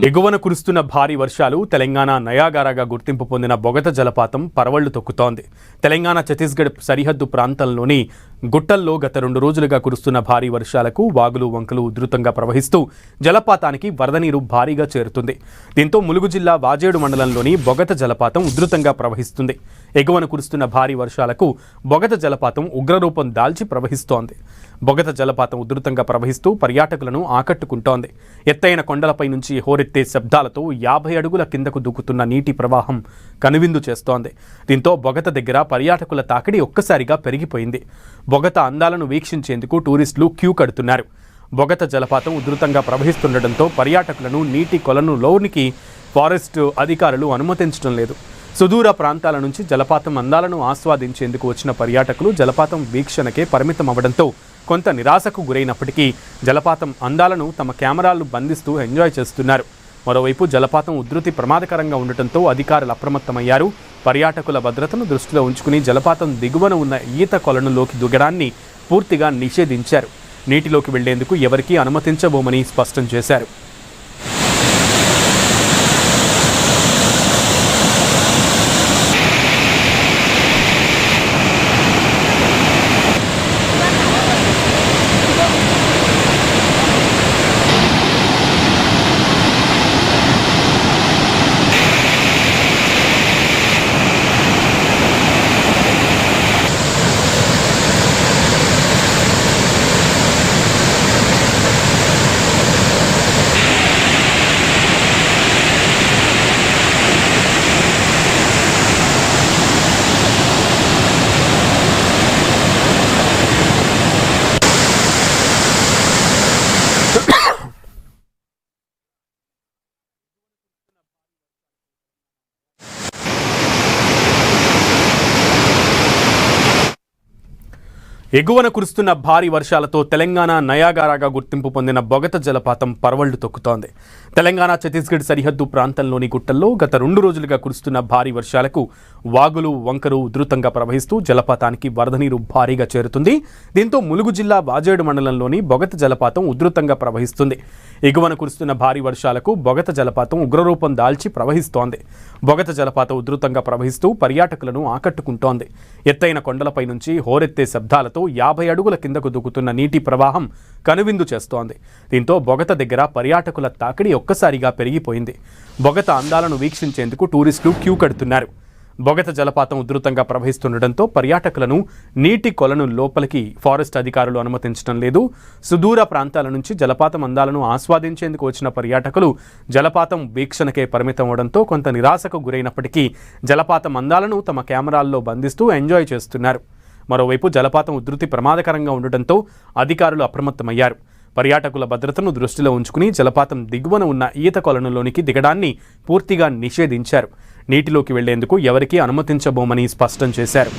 ఎగువన కురుస్తున్న భారీ వర్షాలు తెలంగాణ నయాగారాగా గుర్తింపు పొందిన బొగత జలపాతం పరవళ్లు తొక్కుతోంది. తెలంగాణ ఛత్తీస్గఢ్ సరిహద్దు ప్రాంతాల్లోని గుట్టల్లో గత 2 రోజులుగా కురుస్తున్న భారీ వర్షాలకు వాగులు వంకలు ఉధృతంగా ప్రవహిస్తూ జలపాతానికి వరద నీరు భారీగా చేరుతుంది. దీంతో ములుగు జిల్లా వాజేడు మండలంలోని బొగత జలపాతం ఉధృతంగా ప్రవహిస్తుంది. ఎగువన కురుస్తున్న భారీ వర్షాలకు బొగత జలపాతం ఉగ్రరూపం దాల్చి ప్రవహిస్తోంది. బొగత జలపాతం ఉధృతంగా ప్రవహిస్తూ పర్యాటకులను ఆకట్టుకుంటోంది. ఎత్తైన కొండలపై నుంచి హోరెత్తే శబ్దాలతో 50 అడుగుల కిందకు దూకుతున్న నీటి ప్రవాహం కనువిందు చేస్తోంది. దీంతో బొగత దగ్గర పర్యాటకుల తాకిడి ఒక్కసారిగా పెరిగిపోయింది. బొగత అందాలను వీక్షించేందుకు టూరిస్టులు క్యూ కడుతున్నారు. బొగత జలపాతం ఉధృతంగా ప్రవహిస్తుండటంతో పర్యాటకులను నీటి కొలనులోనికి ఫారెస్ట్ అధికారులు అనుమతించడం లేదు. సుదూర ప్రాంతాల నుంచి జలపాతం అందాలను ఆస్వాదించేందుకు వచ్చిన పర్యాటకులు జలపాతం వీక్షణకే పరిమితం అవ్వడంతో కొంత నిరాశకు గురైనప్పటికీ జలపాతం అందాలను తమ కెమెరాలు బంధిస్తూ ఎంజాయ్ చేస్తున్నారు. మరోవైపు జలపాతం ఉధృతి ప్రమాదకరంగా ఉండటంతో అధికారులు అప్రమత్తమయ్యారు. పర్యాటకుల భద్రతను దృష్టిలో ఉంచుకుని జలపాతం దిగువన ఉన్న ఈత కొలనులోకి దిగడాన్ని పూర్తిగా నిషేధించారు. నీటిలోకి వెళ్లేందుకు ఎవరికీ అనుమతించబోమని స్పష్టం చేశారు. ఎగువన కురుస్తున్న భారీ వర్షాలతో తెలంగాణ నయాగారాగా గుర్తింపు పొందిన బొగత జలపాతం పరవళ్లు తొక్కుతోంది. తెలంగాణ ఛత్తీస్గఢ్ సరిహద్దు ప్రాంతంలోని గుట్టల్లో గత 2 రోజులుగా కురుస్తున్న భారీ వర్షాలకు వాగులు వంకరు ఉధృతంగా ప్రవహిస్తూ జలపాతానికి వరద నీరు భారీగా చేరుతుంది. దీంతో ములుగు జిల్లా వాజేడు మండలంలోని బొగత జలపాతం ఉధృతంగా ప్రవహిస్తుంది. ఎగువన కురుస్తున్న భారీ వర్షాలకు బొగత జలపాతం ఉగ్రరూపం దాల్చి ప్రవహిస్తోంది. బొగత జలపాతం ఉధృతంగా ప్రవహిస్తూ పర్యాటకులను ఆకట్టుకుంటోంది. ఎత్తైన కొండలపై నుంచి హోరెత్తే శబ్దాలతో 50 అడుగుల కిందకు దూకుతున్న నీటి ప్రవాహం కనువిందు చేస్తోంది. దీంతో బొగత దగ్గర పర్యాటకుల తాకిడి ఒక్కసారిగా పెరిగిపోయింది. బొగత అందాలను వీక్షించేందుకు టూరిస్టులు క్యూ కడుతున్నారు. బొగత జలపాతం ఉధృతంగా ప్రవహిస్తుండటంతో పర్యాటకులను నీటి కొలను లోపలికి ఫారెస్ట్ అధికారులు అనుమతించడం లేదు. సుదూర ప్రాంతాల నుంచి జలపాతం అందాలను ఆస్వాదించేందుకు వచ్చిన పర్యాటకులు జలపాతం వీక్షణకే పరిమితం అవడంతో కొంత నిరాశకు గురైనప్పటికీ జలపాతం అందాలను తమ కెమెరాల్లో బంధిస్తూ ఎంజాయ్ చేస్తున్నారు. మరోవైపు జలపాతం ఉధృతి ప్రమాదకరంగా ఉండటంతో అధికారులు అప్రమత్తమయ్యారు. పర్యాటకుల భద్రతను దృష్టిలో ఉంచుకుని జలపాతం దిగువన ఉన్న ఈత కొలనులోనికి దిగడాన్ని పూర్తిగా నిషేధించారు. నీటిలోకి వెళ్లేందుకు ఎవరికీ అనుమతించబోమని స్పష్టం చేశారు.